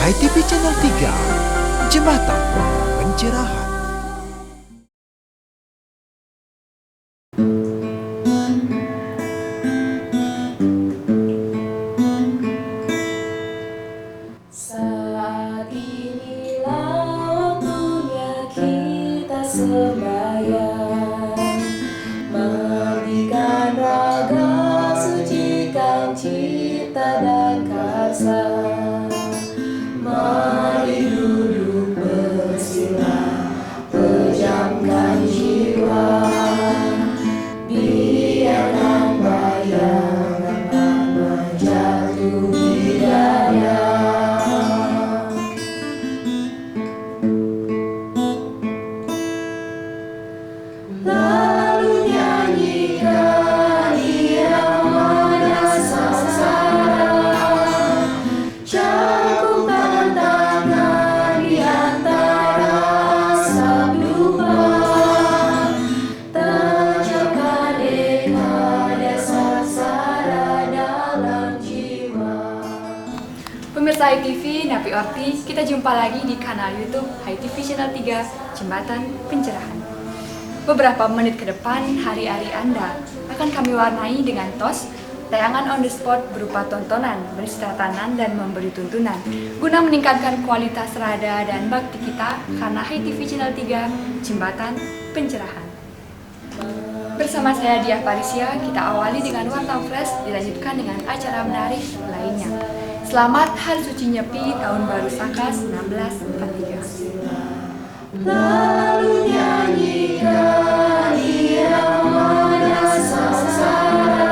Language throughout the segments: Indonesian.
HiTV Channel 3, Jembatan Pencerahan. Saat inilah waktunya kita sembahyang, mandikan raga, sucikan cita dan karsa. Mari duduk bersila, pejamkan jiwa, biarkan bayangan menjatuh di dada. Lalu nyanyikan irama samsara, cakupan tangan di antara sabdupa, tancapkan ekada samsara dalam jiwa. Pemirsa HiTV, Napi Orti, kita jumpa lagi di kanal YouTube HiTV Channel 3, Jembatan Pencerahan. Beberapa menit ke depan, hari-hari Anda akan kami warnai dengan TOS, tayangan on the spot berupa tontonan, berisi tatanan dan memberi tuntunan, guna meningkatkan kualitas rada dan bakti kita karena HiTV Channel 3, Jembatan Pencerahan. Bersama saya Diah Parisia, kita awali dengan Warta Flash, dilanjutkan dengan acara menarik lainnya. Selamat Hari Suci Nyepi Tahun Baru Saka 1943. Lalu nyanyikan irama samsara,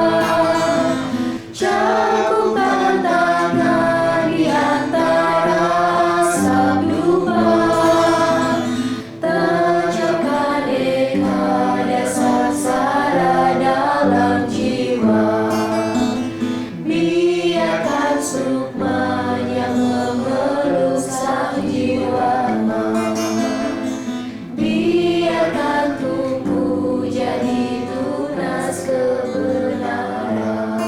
cakupan tangan di antara sabdupa, tancapkan ekada samsara dalam jiwa, biarkan sukmanya memeluk sang jiwa. Biarkan tumbuh jadi tunas kebenaran,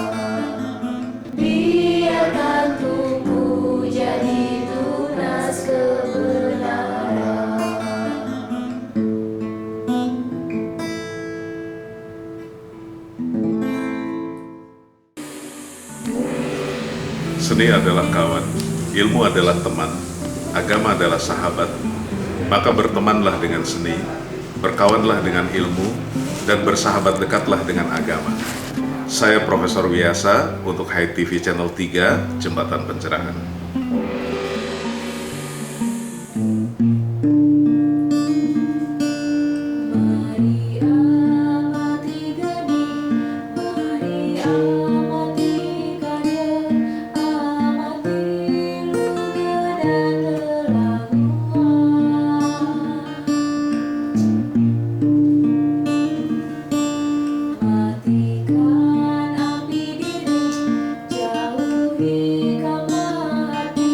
biarkan tumbuh jadi tunas kebenaran. Seni adalah kawan, ilmu adalah teman, agama adalah sahabat. Maka bertemanlah dengan seni, berkawanlah dengan ilmu, dan bersahabat dekatlah dengan agama. Saya Profesor Wiasa untuk HiTV Channel 3, Jembatan Pencerahan. Mari amati geni, mari amati karya, amati luga dan lelamuan. Matikan api diri, jauhi kamar hati,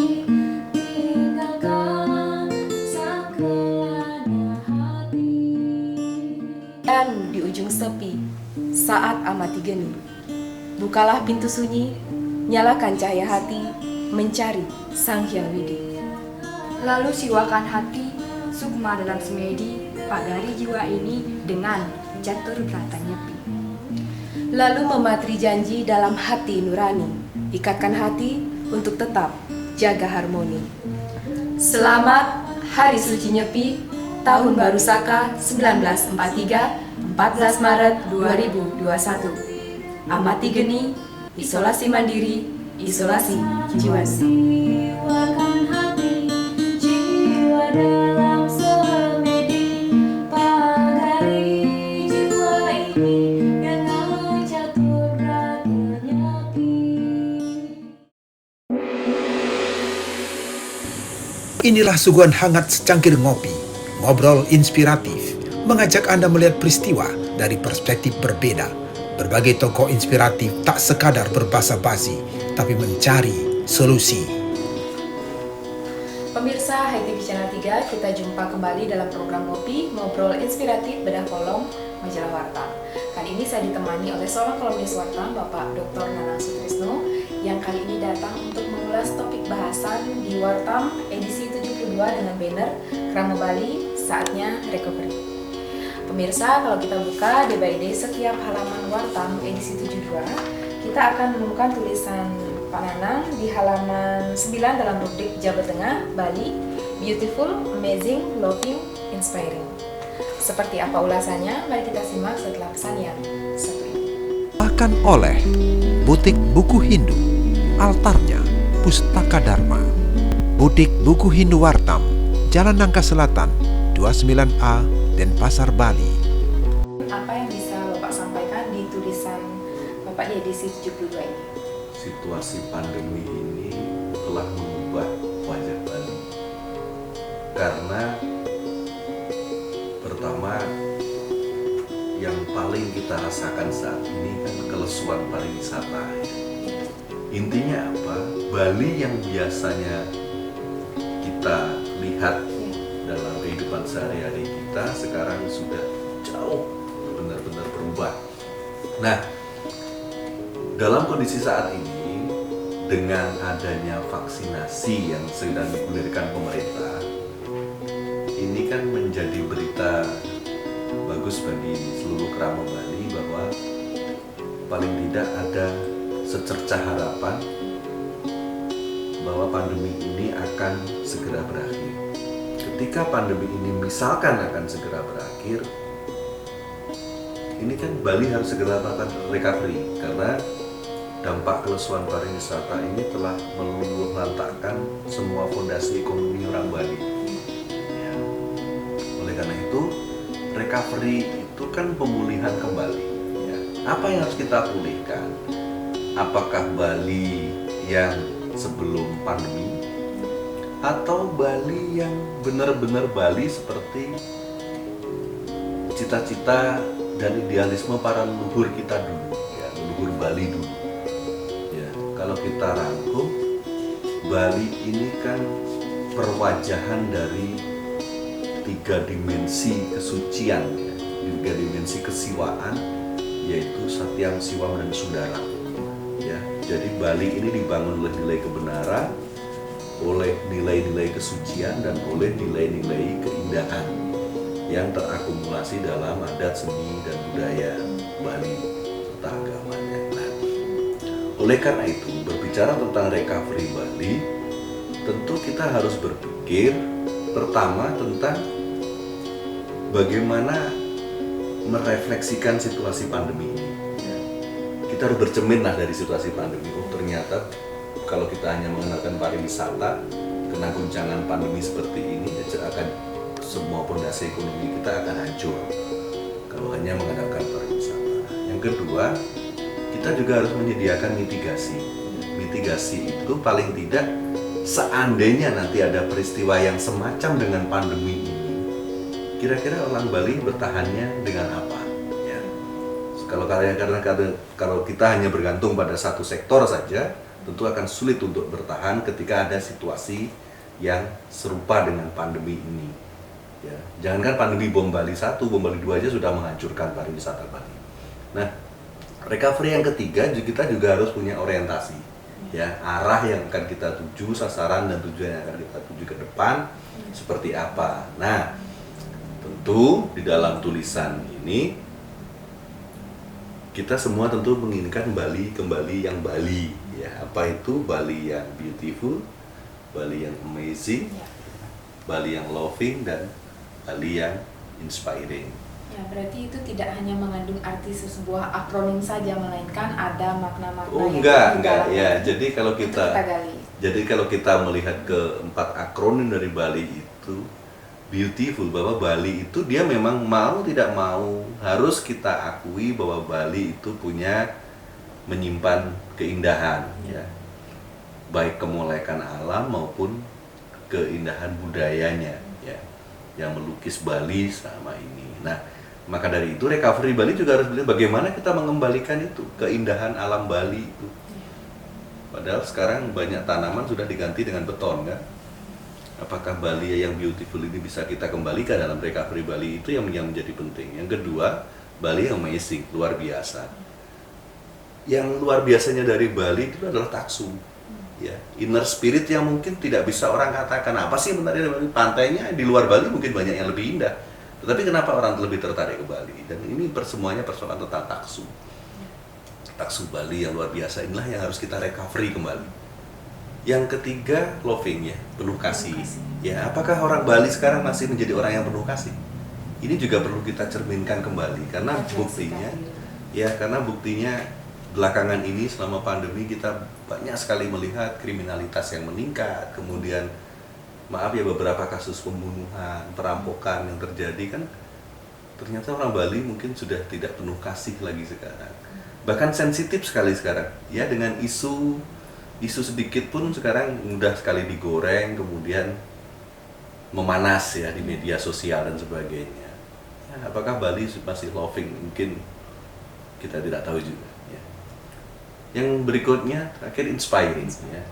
tinggalkan sang kelana hati. Dan di ujung sepi, saat amati geni, bukalah pintu sunyi, nyalakan cahaya hati, mencari Sang Hyang Widi. Lalu siwakan hati, sukma dalam semedi, pagari jiwa ini dengan catur berata nyepi. Lalu mematri janji dalam hati nurani, ikatkan hati untuk tetap jaga harmoni. Selamat Hari Suci Nyepi, Tahun Baru Saka 1943, 14 Maret 2021. Amati geni, isolasi mandiri, isolasi jiwa. Siwakan hati, jiwa dalam semedi, pagari jiwa ini dengan catur berata nyepi. Inilah suguhan hangat secangkir ngopi, ngobrol inspiratif, mengajak Anda melihat peristiwa dari perspektif berbeda. Berbagai tokoh inspiratif tak sekadar berbasa-basi, tapi mencari solusi. Pemirsa HiTV Channel 3, kita jumpa kembali dalam program Ngopi, Ngobrol Inspiratif Bedah Kolom Majalah Warta. Kali Saat ini saya ditemani oleh seorang kolumnis Wartam, Bapak Dr. Nanang Sutrisno, yang kali ini datang untuk mengulas topik bahasan di Wartam edisi 72 dengan banner Krama Bali, saatnya recovery. Pemirsa, kalau kita buka day by day setiap halaman Wartam edisi 72, kita akan menemukan tulisan Pak Nanang di halaman 9 dalam rubrik Jawa Tengah, Bali, Beautiful, Amazing, Loving, Inspiring. Seperti apa ulasannya? Mari kita simak setelah pesan yang satu ini. Akan oleh Butik Buku Hindu, altarnya Pustaka Dharma. Butik Buku Hindu Wartam, Jalan Nangka Selatan, 29A, Denpasar, Bali. Apa yang bisa Bapak sampaikan di tulisan Bapak di edisi 72 ini? Situasi pandemi ini telah mengubah wajah Bali. Karena pertama, yang paling kita rasakan saat ini kan kelesuan pariwisata. Intinya apa? Bali yang biasanya kita lihat dalam kehidupan sehari-hari kita sekarang sudah jauh benar-benar berubah. Nah, dalam kondisi saat ini dengan adanya vaksinasi yang sedang digulirkan pemerintah, ini kan menjadi berita bagus bagi seluruh Krama Bali bahwa paling tidak ada secercah harapan bahwa pandemi ini akan segera berakhir. Ketika pandemi ini misalkan akan segera berakhir, ini kan Bali harus segera melakukan recovery karena dampak kelesuan pariwisata ini telah meluluhlantakkan semua fondasi ekonomi orang Bali. Ya. Oleh karena itu, recovery itu kan pemulihan kembali. Ya. Apa yang harus kita pulihkan? Apakah Bali yang sebelum pandemi atau Bali yang benar-benar Bali seperti cita-cita dan idealisme para leluhur kita dulu, ya, leluhur Bali dulu. Ya, kalau kita rangkum, Bali ini kan perwajahan dari 3 dimensi kesucian, ya, 3 dimensi kesiwaan, yaitu Satyam, Siwam, dan Sundara. Ya, jadi Bali ini dibangun oleh nilai kebenaran, oleh nilai-nilai kesucian, dan oleh nilai-nilai keindahan yang terakumulasi dalam adat, seni, dan budaya Bali serta agamanya. Nah, oleh karena itu, berbicara tentang recovery Bali, tentu kita harus berpikir pertama tentang bagaimana merefleksikan situasi pandemi ini. Kita harus bercermin dari situasi pandemi. Oh, ternyata kalau kita hanya mengandalkan pariwisata, kena guncangan pandemi seperti ini, akan semua fondasi ekonomi kita akan hancur kalau hanya mengandalkan pariwisata. Yang kedua, kita juga harus menyediakan mitigasi. Mitigasi itu paling tidak seandainya nanti ada peristiwa yang semacam dengan pandemi ini, kira-kira orang Bali bertahannya dengan apa? Ya. Kalau kita hanya bergantung pada satu sektor saja, tentu akan sulit untuk bertahan ketika ada situasi yang serupa dengan pandemi ini. Ya, jangankan pandemi bom Bali 1, bom Bali 2 aja sudah menghancurkan pariwisata Bali. Nah, recovery yang ketiga, kita juga harus punya orientasi. Ya, arah yang akan kita tuju, sasaran dan tujuan yang akan kita tuju ke depan seperti apa. Nah, tentu di dalam tulisan ini kita semua tentu menginginkan Bali kembali yang Bali. Ya, apa itu Bali yang beautiful, Bali yang amazing, Bali yang loving, dan Bali yang inspiring. Ya, berarti itu tidak hanya mengandung arti sebuah akronim saja, melainkan ada makna-makna. Oh, yang enggak ya. Jadi kalau kita melihat keempat akronim dari Bali itu beautiful, bahwa Bali itu dia memang mau tidak mau harus kita akui bahwa Bali itu punya menyimpan keindahan, ya, baik kemolekan alam maupun keindahan budayanya, ya, yang melukis Bali selama ini. Nah, maka dari itu recovery Bali juga harus melihat bagaimana kita mengembalikan itu keindahan alam Bali itu. Padahal sekarang banyak tanaman sudah diganti dengan beton, kan? Apakah Bali yang beautiful ini bisa kita kembalikan dalam recovery Bali, itu yang menjadi penting. Yang kedua, Bali amazing, luar biasa. Yang luar biasanya dari Bali itu adalah taksu. Ya, inner spirit yang mungkin tidak bisa orang katakan apa sih menarik dari Bali. Pantainya di luar Bali mungkin banyak yang lebih indah. Tetapi kenapa orang lebih tertarik ke Bali? Dan ini semuanya persoalan tentang taksu. Taksu Bali yang luar biasa, inilah yang harus kita recovery kembali. Yang ketiga, loving, ya, penuh kasih. Ya, apakah orang Bali sekarang masih menjadi orang yang penuh kasih? Ini juga perlu kita cerminkan kembali karena buktinya belakangan ini selama pandemi kita banyak sekali melihat kriminalitas yang meningkat, kemudian beberapa kasus pembunuhan, perampokan yang terjadi kan ternyata orang Bali mungkin sudah tidak penuh kasih lagi sekarang. Bahkan sensitif sekali sekarang, ya, dengan isu sedikit pun sekarang mudah sekali digoreng, kemudian memanas ya di media sosial dan sebagainya. Ya, apakah Bali masih loving? Mungkin kita tidak tahu juga. Ya. Yang berikutnya terakhir inspiring. Ya.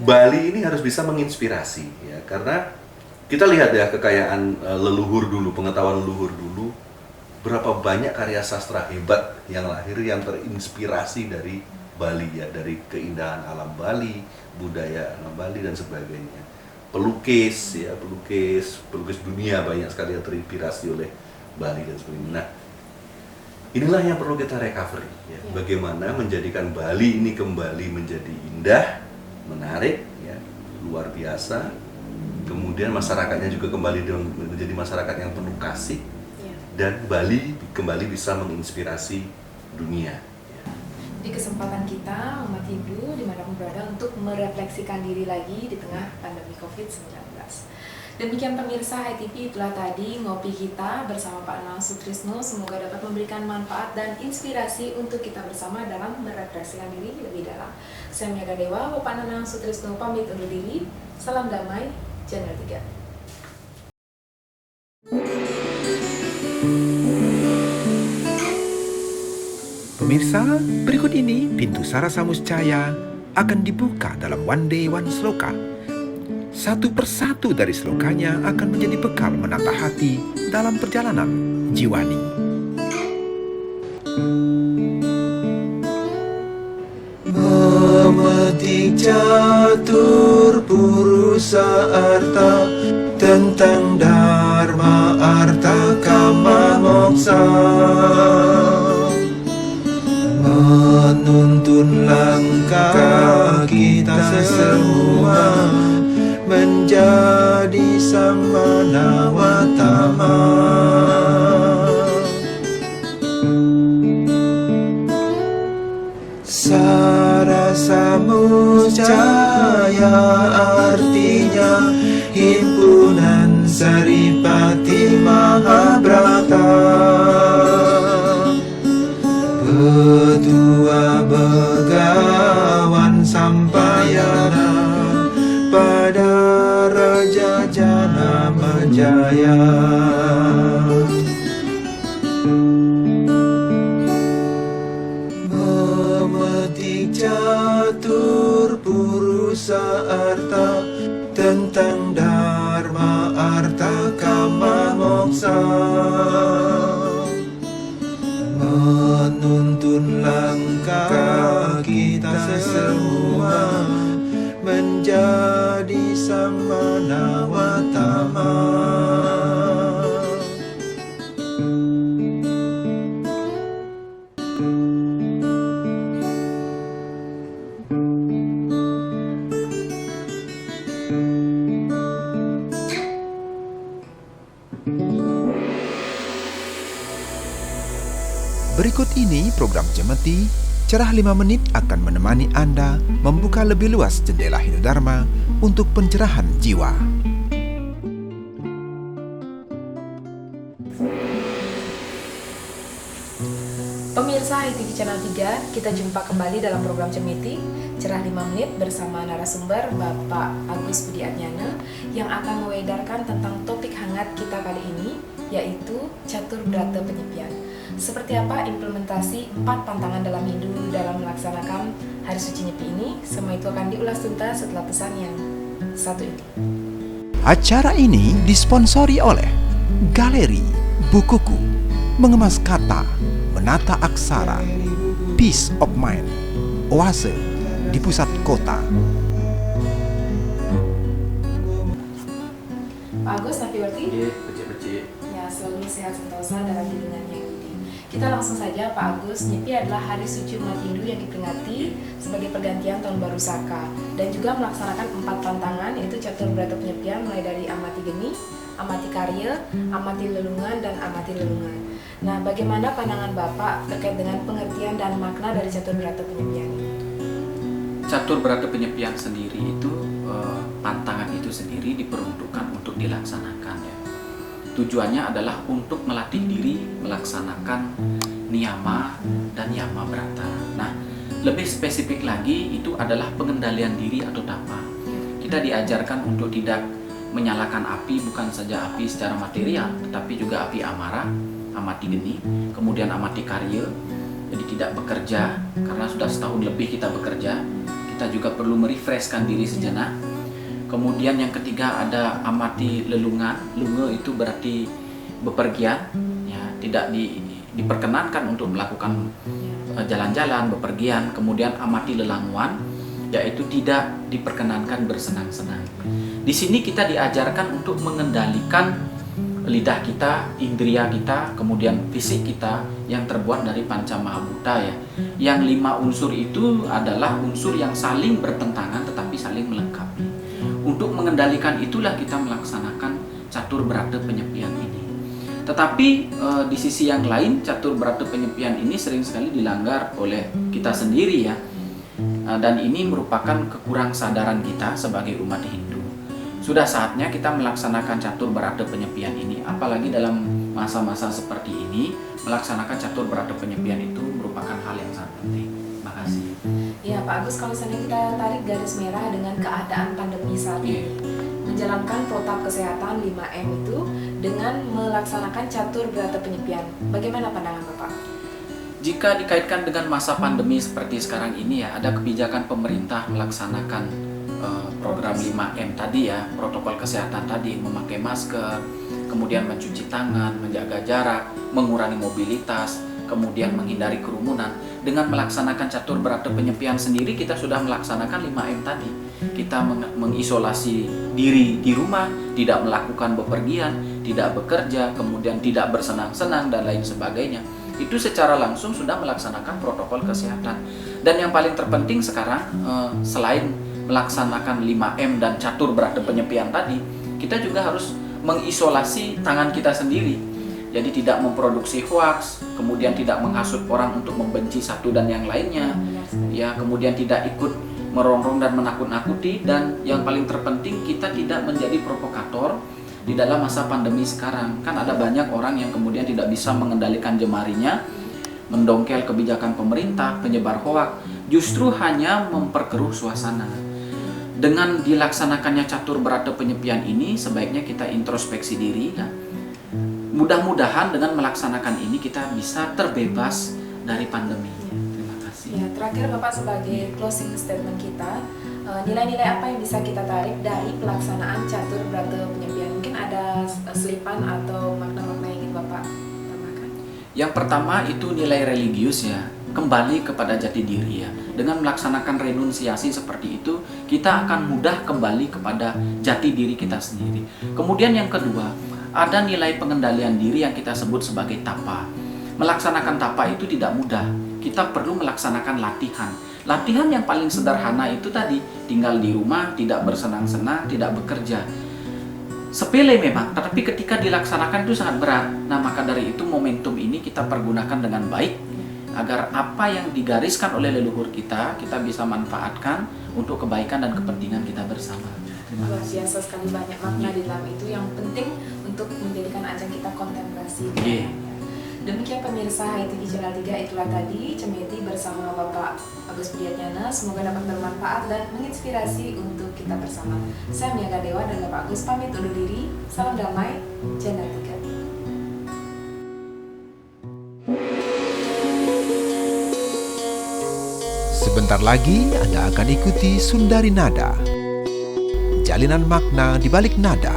Bali ini harus bisa menginspirasi, ya, karena kita lihat ya kekayaan leluhur dulu, pengetahuan leluhur dulu, berapa banyak karya sastra hebat yang lahir yang terinspirasi dari Bali, ya, dari keindahan alam Bali, budaya alam Bali dan sebagainya. Pelukis dunia banyak sekali yang terinspirasi oleh Bali dan sebagainya. Nah, inilah yang perlu kita recovery, ya. Bagaimana menjadikan Bali ini kembali menjadi indah, menarik, ya, luar biasa. Kemudian masyarakatnya juga kembali menjadi masyarakat yang penuh kasih, dan Bali kembali bisa menginspirasi dunia. Di kesempatan kita, umat Hindu dimanapun berada, untuk merefleksikan diri lagi di tengah pandemi COVID-19. Demikian pemirsa HiTV, itulah tadi ngopi kita bersama Pak Nanang Sutrisno. Semoga dapat memberikan manfaat dan inspirasi untuk kita bersama dalam merefleksikan diri lebih dalam. Saya Mega Dewa, Bapak Nanang Sutrisno pamit undur diri. Salam damai, Channel 3. Pemirsa, berikut ini pintu Sarasa Muscaya akan dibuka dalam One Day One Sloka. Satu persatu dari slokanya akan menjadi bekal menata hati dalam perjalanan jiwani. Memetik catur purusa arta tentang dharma arta kama moksa. Menuntun langkah kita semua menjadi samana watama. Sarasa Muscaya artinya himpunan Saripati Mahabrata. Ketua Begawan Sampayana pada Raja Janamajaya. Memetik catur purusa arta tentang dharma arta kama moksa. Menuntun langkah kita semua menjadi samana watama. Berikut ini program Cemeti, Cerah 5 Menit akan menemani Anda membuka lebih luas jendela Hindu-Dharma untuk pencerahan jiwa. Pemirsa HiTV Channel 3, kita jumpa kembali dalam program Cemeti, Cerah 5 Menit bersama narasumber Bapak Agus Budi Adnyana yang akan mengedarkan tentang topik hangat kita kali ini, yaitu Catur Brata Penyepian. Seperti apa implementasi 4 pantangan dalam Hindu dalam melaksanakan Hari Suci Nyepi ini? Semua itu akan diulas tuntas setelah pesan yang satu ini. Acara ini disponsori oleh Galeri Bukuku, mengemas kata, menata aksara, peace of mind, oase di pusat kota. Pak Agus, Napi Warti? Iya, becik-becik. Ya, selalu sehat sentosa dalam lindungan yang budi. Kita langsung saja, Pak Agus. Nyepi adalah hari suci umat Hindu yang diperingati sebagai pergantian tahun baru Saka dan juga melaksanakan 4 tantangan, yaitu catur berata penyepian mulai dari amati geni, amati karya, amati lelungan, dan amati lelungan. Nah, bagaimana pandangan Bapak terkait dengan pengertian dan makna dari catur berata penyepian ini? Catur berata penyepian sendiri itu, pantangan itu sendiri diperuntukkan untuk dilaksanakan ya. Tujuannya adalah untuk melatih diri melaksanakan niyama dan yama brata. Nah, lebih spesifik lagi itu adalah pengendalian diri atau tapa. Kita diajarkan untuk tidak menyalakan api, bukan saja api secara material, tetapi juga api amarah, amati geni, kemudian amati karya. Jadi tidak bekerja, karena sudah setahun lebih kita bekerja, kita juga perlu merefreshkan diri sejenak. Kemudian yang ketiga ada amati lelungan. Lunge itu berarti bepergian, ya, tidak diperkenankan untuk melakukan jalan-jalan, bepergian. Kemudian amati lelanguan, yaitu tidak diperkenankan bersenang-senang. Di sini kita diajarkan untuk mengendalikan lidah kita, indria kita, kemudian fisik kita yang terbuat dari panca mahabhuta ya. Yang 5 unsur itu adalah unsur yang saling bertentangan tetapi saling melengkapi. Untuk mengendalikan itulah kita melaksanakan catur berata penyepian ini. Tetapi di sisi yang lain, catur berata penyepian ini sering sekali dilanggar oleh kita sendiri ya. Dan ini merupakan kekurangan kita sebagai umat Hindu. Sudah saatnya kita melaksanakan catur berata penyepian ini, apalagi dalam masa-masa seperti ini, melaksanakan catur berata penyepian itu merupakan hal yang sangat penting. Terima kasih. Ya, Pak Agus, kalau misalnya kita tarik garis merah dengan keadaan pandemi saat ini, menjalankan protap kesehatan 5M itu dengan melaksanakan catur berata penyepian, bagaimana pandangan Bapak? Jika dikaitkan dengan masa pandemi seperti sekarang ini ya, ada kebijakan pemerintah melaksanakan program 5M tadi ya, protokol kesehatan tadi, memakai masker, kemudian mencuci tangan, menjaga jarak, mengurangi mobilitas, kemudian menghindari kerumunan. Dengan melaksanakan catur berata penyepian sendiri, kita sudah melaksanakan 5M tadi. Kita mengisolasi diri di rumah, tidak melakukan bepergian, tidak bekerja, kemudian tidak bersenang-senang dan lain sebagainya. Itu secara langsung sudah melaksanakan protokol kesehatan. Dan yang paling terpenting sekarang, selain melaksanakan 5M dan catur berata penyepian tadi, kita juga harus mengisolasi tangan kita sendiri. Jadi tidak memproduksi hoaks, kemudian tidak menghasut orang untuk membenci satu dan yang lainnya, ya, kemudian tidak ikut merongrong dan menakut-nakuti, dan yang paling terpenting kita tidak menjadi provokator di dalam masa pandemi sekarang. Kan ada banyak orang yang kemudian tidak bisa mengendalikan jemarinya, mendongkel kebijakan pemerintah, penyebar hoaks, justru hanya memperkeruh suasana. Dengan dilaksanakannya catur berata penyepian ini, sebaiknya kita introspeksi diri. Nah, mudah-mudahan dengan melaksanakan ini kita bisa terbebas dari pandemi. Terima kasih. Ya, terakhir Bapak sebagai closing statement kita, nilai-nilai apa yang bisa kita tarik dari pelaksanaan catur berata penyepian? Mungkin ada selipan atau makna-makna yang ingin Bapak tambahkan? Yang pertama itu nilai religius ya, kembali kepada jati diri ya. Dengan melaksanakan renunciasi seperti itu, kita akan mudah kembali kepada jati diri kita sendiri. Kemudian yang kedua, ada nilai pengendalian diri yang kita sebut sebagai tapa. Melaksanakan tapa itu tidak mudah. Kita perlu melaksanakan latihan. Latihan yang paling sederhana itu tadi, tinggal di rumah, tidak bersenang-senang, tidak bekerja. Sepele memang, tetapi ketika dilaksanakan itu sangat berat. Nah, maka dari itu momentum ini kita pergunakan dengan baik, agar apa yang digariskan oleh leluhur kita bisa manfaatkan untuk kebaikan dan kepentingan kita bersama. Luar biasa sekali, banyak makna di dalam itu yang penting untuk menjadikan ajang kita kontemplasi. Demikian pemirsa HITV Channel 3, itulah tadi Cemeti bersama Bapak Agus Budiatnyana. Semoga dapat bermanfaat dan menginspirasi untuk kita bersama. Saya Miaga Dewa dan Bapak Agus pamit undur diri. Salam damai, Channel 3. Sebentar lagi Anda akan ikuti Sundari Nada. Jalinan makna di balik nada.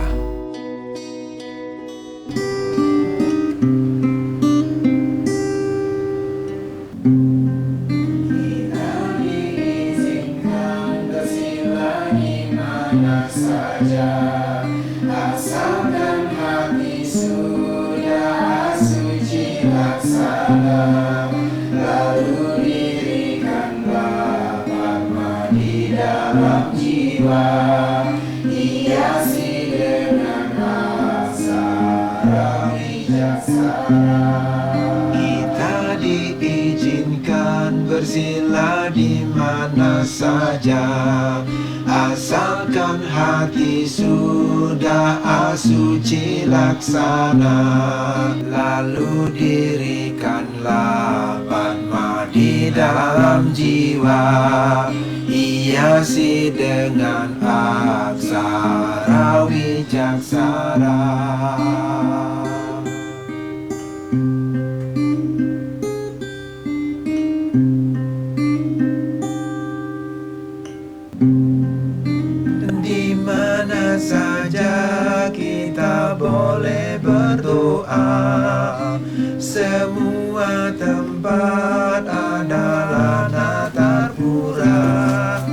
saja, asalkan hati sudah suci laksana, lalu dirikanlah Padma di dalam jiwa, hiasi dengan aksara wijaksana. Kita diizinkan bersila di mana saja, asalkan hati sudah asuci laksana, lalu dirikanlah Padma di dalam jiwa, hiasi dengan aksara wijaksana. Di mana saja kita boleh berdoa, semua tempat adalah natar pura,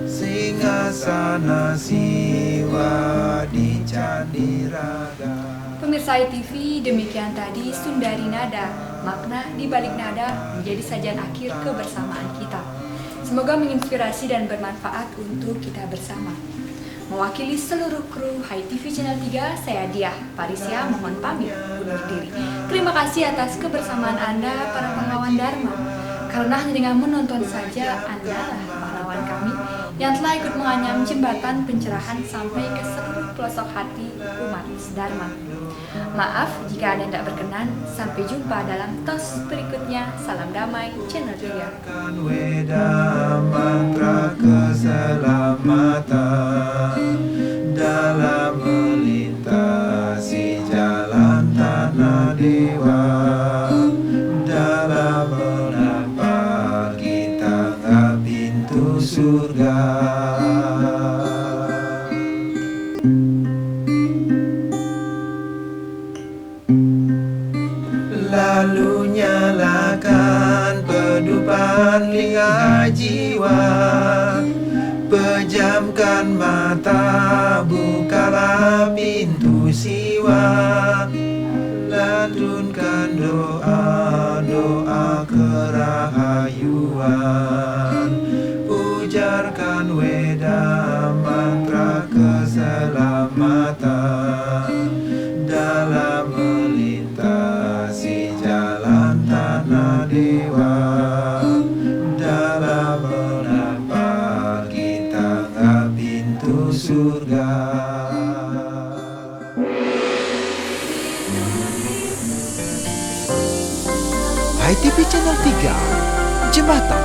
singgasana siwa di Candi Raga. Pemirsa ITV, demikian tadi Sundari Nada, makna di balik nada menjadi sajian akhir kebersamaan kita. Semoga menginspirasi dan bermanfaat untuk kita bersama. Mewakili seluruh kru HiTV Channel 3, saya Diah Parisya mohon pamit undur diri. Terima kasih atas kebersamaan Anda para pahlawan Dharma. Karena hanya dengan menonton saja Anda lah pahlawan kami yang telah ikut menganyam jembatan pencerahan sampai ke seluruh pelosok hati umat Dharma. Maaf jika Anda tidak berkenan. Sampai jumpa dalam tos berikutnya. Salam damai Channel 3. Weda mantra keselamatan dalam melintasi jalan tanah dewa, dalam menapaki tangga pintu surga. Lalu nyalakan pedupan lingga jiwa, pejamkan mata, bukalah pintu siwa, lantunkan doa-doa kerahayuan, ujarkan weda mantra keselamatan dalam melintasi jalan tanah dewa, dalam menapaki tangga pintu surga. HiTV Channel 3, Jembatan